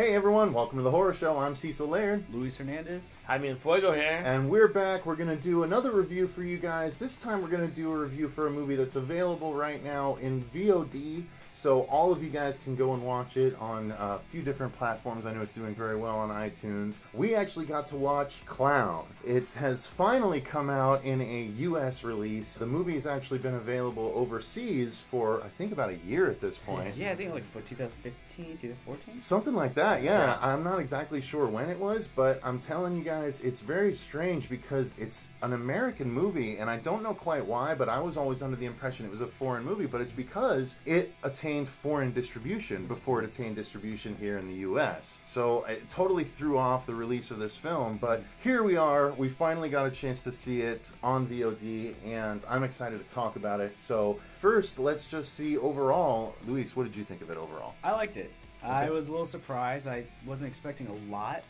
Hey everyone, welcome to the Horror Show. I'm Cecil, Laird. Luis Hernandez. Jaime and Fuego here. And we're back. We're going to do another review for you guys. This time we're going to do a review for a movie that's available right now in VOD. So all of you guys can go and watch it on a few different platforms. I know it's doing very well on iTunes. We actually got to watch Clown. It has finally come out in a US release. The movie has actually been available overseas for, I think, about a year at this point. Yeah, I think like, what, 2015, 2014? Something like that, yeah. I'm not exactly sure when it was, but I'm telling you guys, it's very strange because it's an American movie, and I don't know quite why, but I was always under the impression it was a foreign movie, but it's because it attained foreign distribution before it attained distribution here in the US. So it totally threw off the release of this film, but here we are. We finally got a chance to see it on VOD, and I'm excited to talk about it. So first, let's just see overall. Luis, what did you think of it overall? I liked it. Okay. I was a little surprised. I wasn't expecting a lot.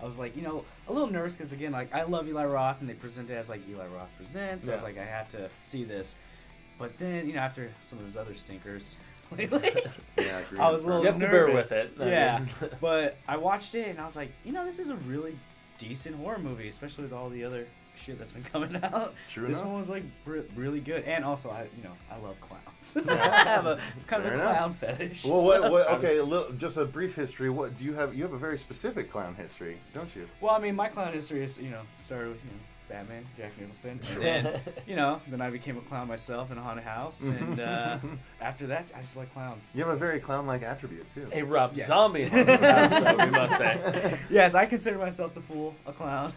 I was like, a little nervous because, again, like, I love Eli Roth, and they present it as, like, Eli Roth Presents, so I was like, I have to see this. But then, after some of his other stinkers lately, I was a little nervous. You have to bear with it. Yeah, but I watched it, and I was like, this is a really decent horror movie, especially with all the other shit that's been coming out. This one was like really good, and also I love clowns. I have a kind of a clown fetish. Well, okay, just a brief history. What do you have? You have a very specific clown history, don't you? Well, I mean, my clown history is started with Batman, Jack Nicholson, sure. And then I became a clown myself in a haunted house, and after that, I just like clowns. You have a very clown-like attribute too. A Rob Zombie haunted house, we must say. Yes, I consider myself the fool, a clown.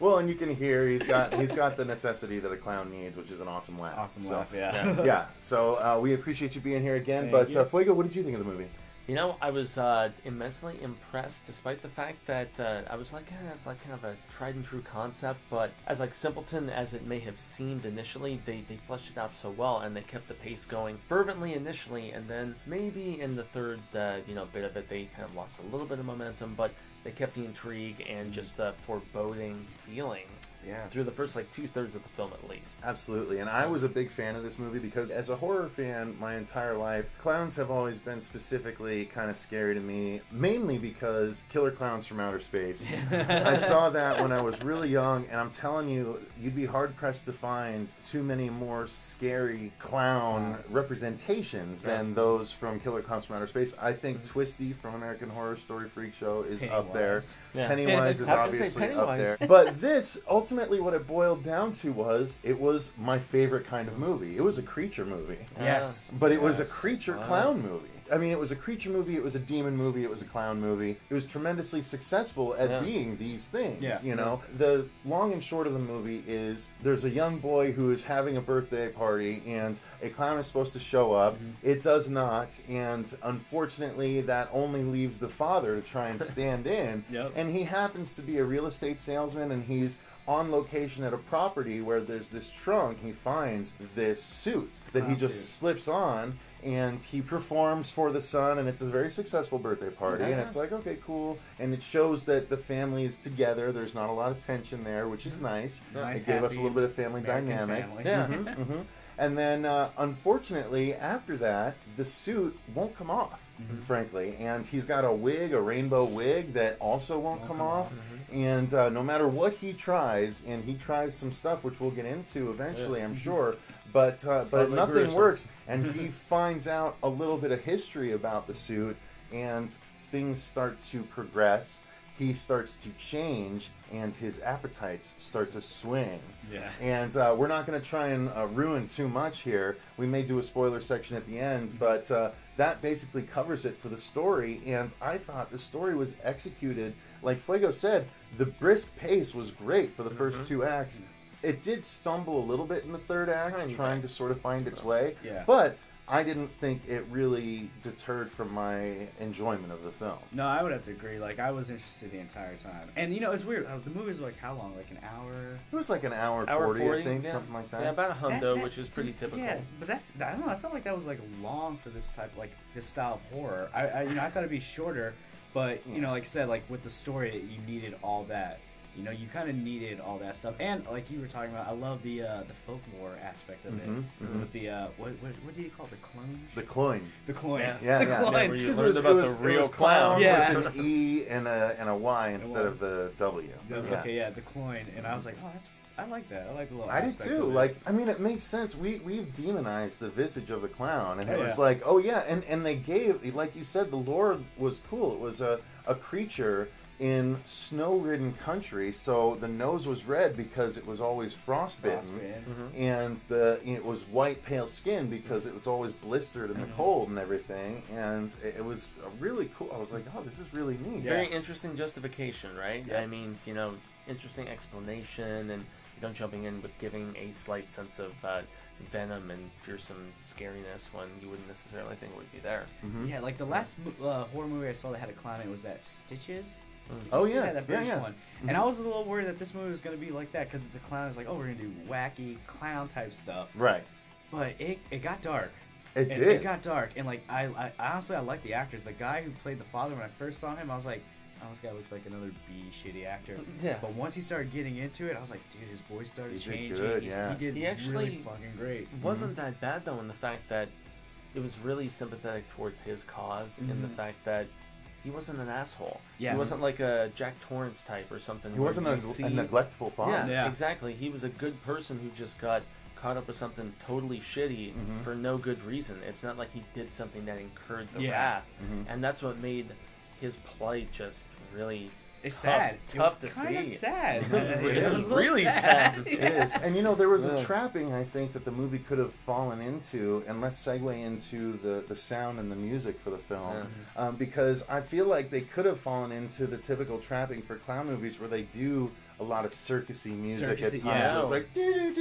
Well, and you can hear he's got the necessity that a clown needs, which is an awesome laugh. Awesome laugh, yeah. Yeah. So we appreciate you being here again. But Fuego, what did you think of the movie? I was immensely impressed, despite the fact that I was like, it's like kind of a tried and true concept, but as like simpleton as it may have seemed initially, they fleshed it out so well, and they kept the pace going fervently initially, and then maybe in the third bit of it, they kind of lost a little bit of momentum, but they kept the intrigue and just the foreboding feeling. Yeah, through the first 2/3 of the film at least. Absolutely, and I was a big fan of this movie because as a horror fan my entire life, clowns have always been specifically kind of scary to me, mainly because Killer Clowns from Outer Space. I saw that when I was really young, and I'm telling you, you'd be hard-pressed to find too many more scary clown representations than those from Killer Clowns from Outer Space. I think Twisty from American Horror Story Freak Show is up there. Yeah. Pennywise is obviously up there. But this, ultimately, what it boiled down to was, it was my favorite kind of movie. It was a creature movie. Yes. But it was a creature clown movie. I mean, it was a creature movie, it was a demon movie, it was a clown movie. It was tremendously successful at being these things, The long and short of the movie is, there's a young boy who is having a birthday party, and a clown is supposed to show up. It does not, and unfortunately, that only leaves the father to try and stand in. And he happens to be a real estate salesman, and he's on location at a property where there's this trunk. He finds this suit that he just slips on, and he performs for the son, and it's a very successful birthday party, and it's like, okay, cool, and it shows that the family is together. There's not a lot of tension there, which is nice. It gave us a little bit of family dynamic. And then, unfortunately, after that, the suit won't come off, frankly. And he's got a wig, a rainbow wig, that also won't come off. And no matter what he tries, and he tries some stuff, which we'll get into eventually, I'm sure, but nothing works. And he finds out a little bit of history about the suit, and things start to progress. He starts to change, and his appetites start to swing. And we're not going to try and ruin too much here. We may do a spoiler section at the end, but that basically covers it for the story. And I thought the story was executed, like Fuego said, the brisk pace was great for the first two acts. It did stumble a little bit in the third act, trying to sort of find its way. But I didn't think it really deterred from my enjoyment of the film. No, I would have to agree. Like, I was interested the entire time. And, it's weird. The movie was like how long? Like an hour? It was like an hour 40, I think, something like that. Yeah, about a hundo, which is pretty typical. Yeah, but I don't know. I felt like that was like long for this type, like this style of horror. I thought it'd be shorter, but like I said, like with the story, you needed all that You know, you kind of needed all that stuff, and like you were talking about, I love the folklore aspect of it. With the what do you call it? The clone? The cloyne. The cloyne. Yeah. Where you learned about the real clown. Yeah. With an E and a Y instead of the W. Okay, yeah, the cloyne, and I was like, oh, I like that. I like the little. I did too. Like, I mean, it makes sense. We've demonized the visage of the clown, and it was like, oh yeah, and they gave, like you said, the lore was cool. It was a creature in snow-ridden country, so the nose was red because it was always frostbitten, and it was white, pale skin because it was always blistered in the cold and everything. And it was really cool. I was like, oh, this is really neat. Very interesting justification, right? I mean, you know, interesting explanation, and jumping in with giving a slight sense of venom and fearsome scariness when you wouldn't necessarily think it would be there. Yeah, like the last horror movie I saw that had a clown in it was that Stitches. Oh yeah, that British one. And I was a little worried that this movie was going to be like that because it's a clown. It's like, oh, we're going to do wacky clown type stuff. Right. But it got dark. It did. It got dark, and like I honestly I like the actors. The guy who played the father, when I first saw him, I was like, oh, this guy looks like another B shitty actor. Yeah. But once he started getting into it, I was like, dude, his voice started changing. Good, He actually really fucking great. Wasn't that bad though, in the fact that it was really sympathetic towards his cause, in the fact that he wasn't an asshole. Yeah. He wasn't like a Jack Torrance type or something. He wasn't a neglectful father. Yeah, exactly. He was a good person who just got caught up with something totally shitty for no good reason. It's not like he did something that incurred the wrath. And that's what made his plight just really tough to see. Sad. It was really sad. It is. And you know, there was a trapping, I think, that the movie could have fallen into, and let's segue into the sound and the music for the film, because I feel like they could have fallen into the typical trapping for clown movies where they do a lot of circusy music at times. Where it's like and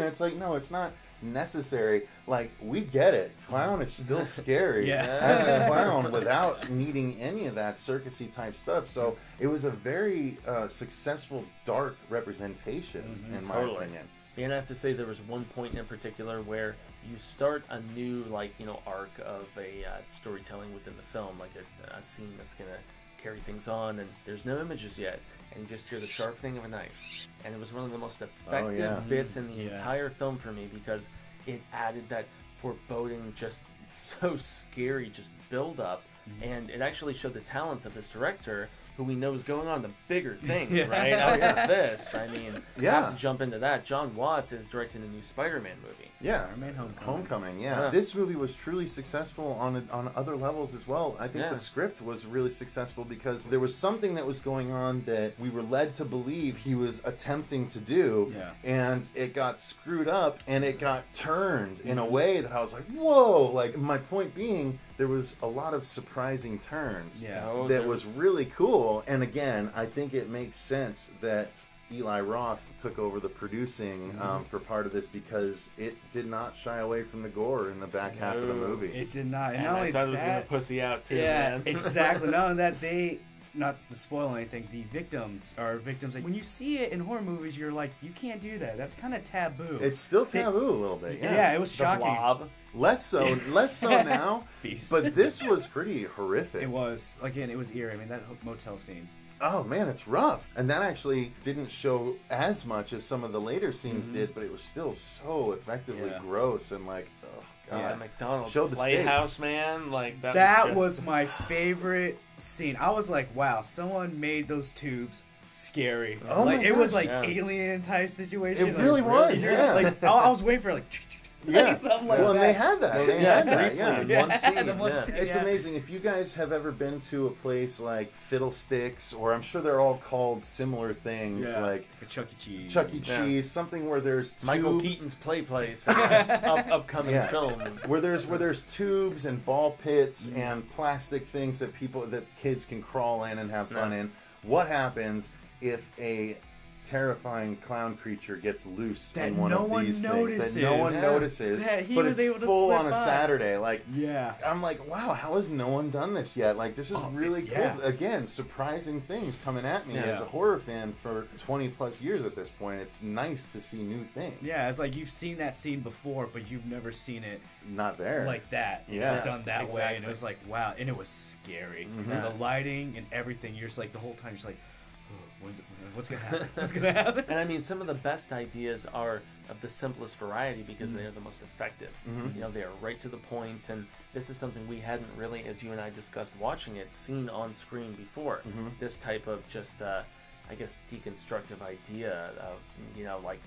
it's like, no, it's not necessary. Like, we get it. Clown is still scary as a clown without needing any of that circusy type stuff. So it was a very successful dark representation, in my opinion. And I have to say, there was one point in particular where you start a new, like, you know, arc of a storytelling within the film, like a scene that's gonna carry things on, and there's no images yet, and you just hear the sharpening of a knife. And it was one of the most effective bits in the entire film for me, because it added that foreboding, just so scary, just build up, and it actually showed the talents of this director, who we know is going on to bigger things, right? After this, I mean, I have to jump into that. John Watts is directing a new Spider-Man movie. Yeah, Homecoming. This movie was truly successful on other levels as well. I think the script was really successful because there was something that was going on that we were led to believe he was attempting to do, and it got screwed up and it got turned in a way that I was like, whoa! Like, my point being, there was a lot of surprising turns that was really cool. And again, I think it makes sense that Eli Roth took over the producing for part of this, because it did not shy away from the gore in the back half of the movie. It did not. And I thought it was going to pussy out too. Yeah, exactly. Not only that, not to spoil anything, the victims are victims. Like, when you see it in horror movies, you're like, you can't do that. That's kind of taboo. It's still taboo a little bit. Yeah, it was shocking. The Blob. Less so now. But this was pretty horrific. It was. Again, it was eerie. I mean, that motel scene. Oh man, it's rough. And that actually didn't show as much as some of the later scenes did, but it was still so effectively gross and like, oh god. Yeah, McDonald's Show the Playhouse, stakes. Man. Like that was my favorite scene. I was like, wow, someone made those tubes scary. Oh like, my it was gosh, like alien type situation. It really was. Yeah. Like, I was waiting for like. Yeah, something like well, that. They had that. They had that. Yeah, in one scene. It's amazing. If you guys have ever been to a place like Fiddlesticks, or I'm sure they're all called similar things, like a Chuck E. Cheese. Chuck E. Cheese, something where there's Michael Keaton's Play Place, upcoming film, where there's tubes and ball pits and plastic things that kids can crawl in and have fun in. What happens if a terrifying clown creature gets loose in one of these things that no one notices, but it's full on a Saturday? Like, I'm like, wow, how has no one done this yet? Like, this is really cool. Again, surprising things coming at me as a horror fan for 20 plus years at this point. It's nice to see new things. Yeah, it's like you've seen that scene before, but you've never seen it not there like that. Done that way, and it was like, wow, and it was scary. And the lighting and everything. You're just like, the whole time, you're just like, what's gonna happen? What's gonna happen? And I mean, some of the best ideas are of the simplest variety because they are the most effective. You know, they are right to the point, and this is something we hadn't really, as you and I discussed watching it, seen on screen before. This type of just, I guess, deconstructive idea of, you know, like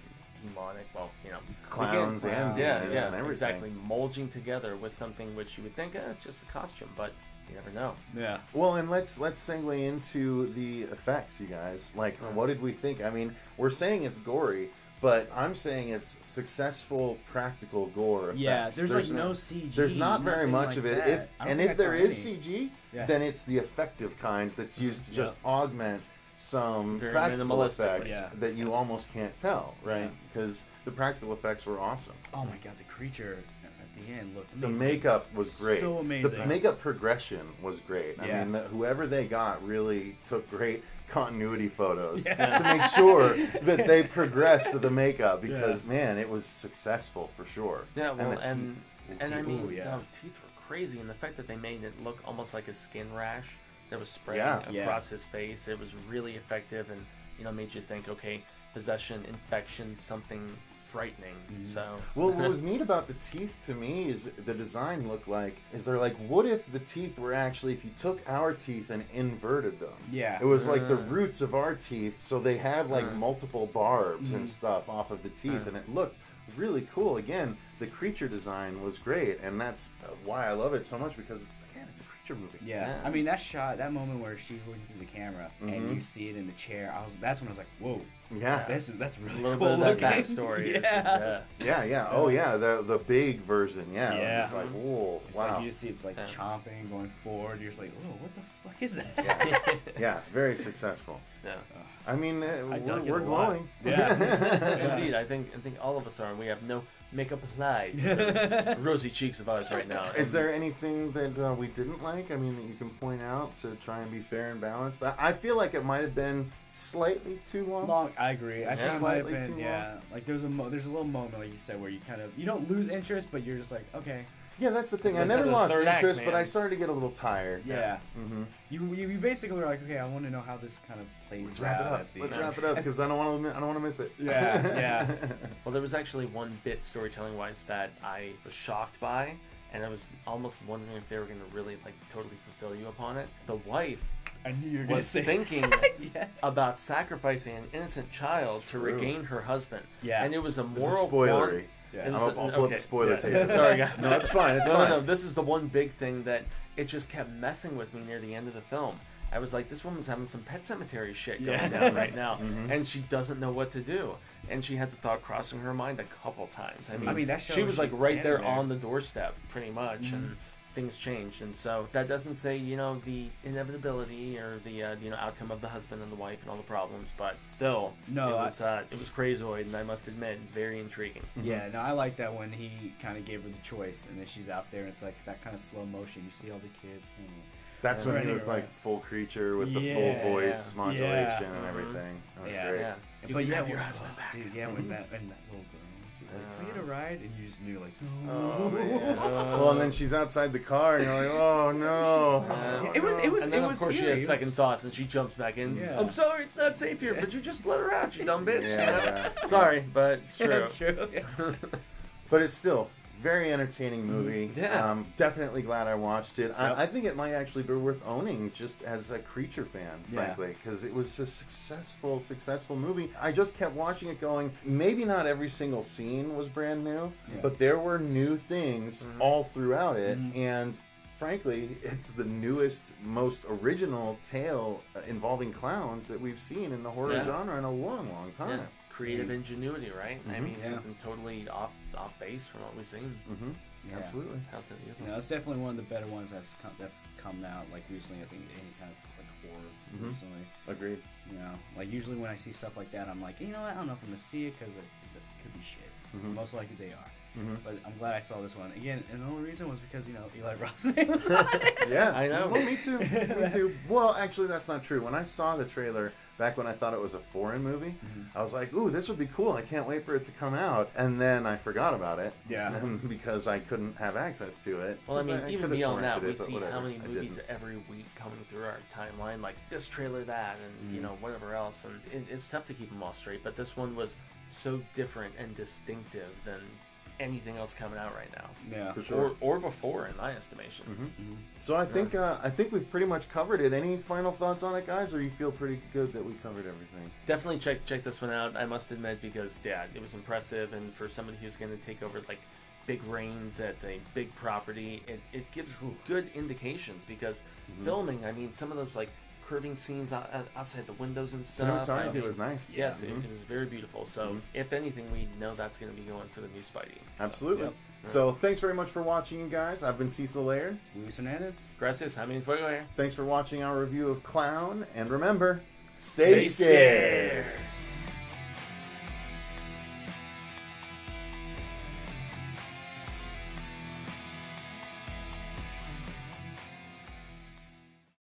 demonic, well, you know, clowns and demons and everything. Exactly, mulging together with something which you would think, it's just a costume, but you never know. Yeah. Well, and let's segue into the effects, you guys. Like, what did we think? I mean, we're saying it's gory, but I'm saying it's successful practical gore effects. Yeah, there's like no CG. There's not very much of it. If there is CG, Yeah. then it's the effective kind that's used to just augment some Very practical effects Yeah. that you almost can't tell, right? Because the practical effects were awesome. Oh my god, the creature at the end looked The amazing. makeup was great. So amazing. The makeup progression was great. Yeah. I mean, whoever they got really took great continuity photos to make sure that they progressed the makeup because, man, it was successful for sure. Yeah, well, and I mean, Ooh, yeah. no, teeth were crazy, and the fact that they made it look almost like a skin rash that was spreading across his face, it was really effective, and you know, made you think, okay, possession, infection, something frightening. So well, what was neat about the teeth to me is the design looked like they're like, what if the teeth were actually, if you took our teeth and inverted them? Yeah. It was like the roots of our teeth, so they had like multiple barbs and stuff off of the teeth, and it looked really cool. Again, the creature design was great, and that's why I love it so much, because again, it's a creature movie. Yeah. I mean, that shot, that moment where she's looking through the camera and you see it in the chair, that's when I was like, whoa. Yeah. That's really a little cool bit of that looking. backstory. Yeah. Oh yeah, the big version. Yeah. Yeah. It's like, whoa, It's wow. like you just see it's like chomping, going forward. You're just like, whoa, what the fuck is that? Yeah, very successful. Yeah. I mean, we're a lot. glowing. Yeah. Indeed, I think all of us are. We have no makeup applied to those rosy cheeks of ours right now. Is there anything that we didn't like? I mean, that you can point out to try and be fair and balanced? I feel like it might have been slightly too long. I agree. I think it might have Slightly been, too like there's a little moment, like you said, where you don't lose interest, but you're just like, okay. Yeah, that's the thing. I That's never the lost third act, interest, but man. I started to get a little tired. Yeah. Mm-hmm. You basically were like, okay, I want to know how this kind of plays Let's wrap it out up. at the Let's end. wrap it up because I don't want to miss it. Yeah. Well, there was actually one bit storytelling-wise that I was shocked by, and I was almost wondering if they were going to really like totally fulfill you upon it. The wife I knew you were going to was say thinking yeah. about sacrificing an innocent child to regain her husband. Yeah. And it was a This is moral spoilery. Yeah. It was I'll pull up the spoiler tape. Sorry, guys. No, it's fine. It's no, fine. No, this is the one big thing that it just kept messing with me near the end of the film. I was like, this woman's having some Pet Cemetery shit going down right now, and she doesn't know what to do. And she had the thought crossing her mind a couple times. I mean that shows she was like she's right there standing there on the doorstep, pretty much, and things changed. And so that doesn't say, you know, the inevitability or the you know, outcome of the husband and the wife and all the problems, but still, it was crazoid, and I must admit, very intriguing. Yeah, no, I like that when he kind of gave her the choice, and then she's out there, and it's like that kind of slow motion. You see all the kids. That's when he was like full creature with the full voice modulation and everything. That was great. Yeah. But you have your husband back. Dude, yeah, when that little girl, she's like, "Can I get a ride?" And you just knew, like, Oh man. Well, and then she's outside the car, and you're like, oh no. It was. And then, it of course, she has second thoughts, and she jumps back in. Yeah. I'm sorry, it's not safe here, but you just let her out, you dumb bitch. Yeah. Sorry, but it's true. That's true. But it's still very entertaining movie. Yeah. Definitely glad I watched it. I think it might actually be worth owning just as a creature fan, frankly, because it was a successful movie. I just kept watching it going, maybe not every single scene was brand new, but there were new things all throughout it, and frankly, it's the newest, most original tale involving clowns that we've seen in the horror genre in a long time. Yeah. Creative ingenuity, right? I mean, something totally off base from what we've seen. Absolutely. No, it's definitely one of the better ones that's come out like recently. I think any kind of like horror recently. Agreed. You know, like usually when I see stuff like that, I'm like, you know what? I don't know if I'm gonna see it because it could be shit. Most likely they are. but I'm glad I saw this one again. And the only reason was because Eli Roth's name was on it. Yeah, I know. Well, me too. Me too. Well, actually, that's not true. When I saw the trailer back when I thought it was a foreign movie, I was like, "Ooh, this would be cool! I can't wait for it to come out." And then I forgot about it. Yeah. Because I couldn't have access to it. Well, I mean, even beyond that, we see whatever. how many movies every week coming through our timeline, like this trailer, that, and whatever else, and it's tough to keep them all straight. But this one was so different and distinctive than anything else coming out right now. Yeah, for sure. Or before, in my estimation. So I think we've pretty much covered it. Any final thoughts on it, guys, or you feel pretty good that we covered everything? Definitely check this one out. I must admit, because it was impressive, and for somebody who's going to take over like big reigns at a big property, it gives good indications, because filming, I mean, some of those like curving scenes outside the windows and stuff. Cinematography was nice. Yes, it was very beautiful. So, if anything, we know that's going to be going for the new Spidey. Absolutely. Yep. So, thanks very much for watching, you guys. I've been Cecil Laird. Luis Hernandez. Gracias. Jaime Fuego here. Thanks for watching our review of Clown. And remember, stay scared.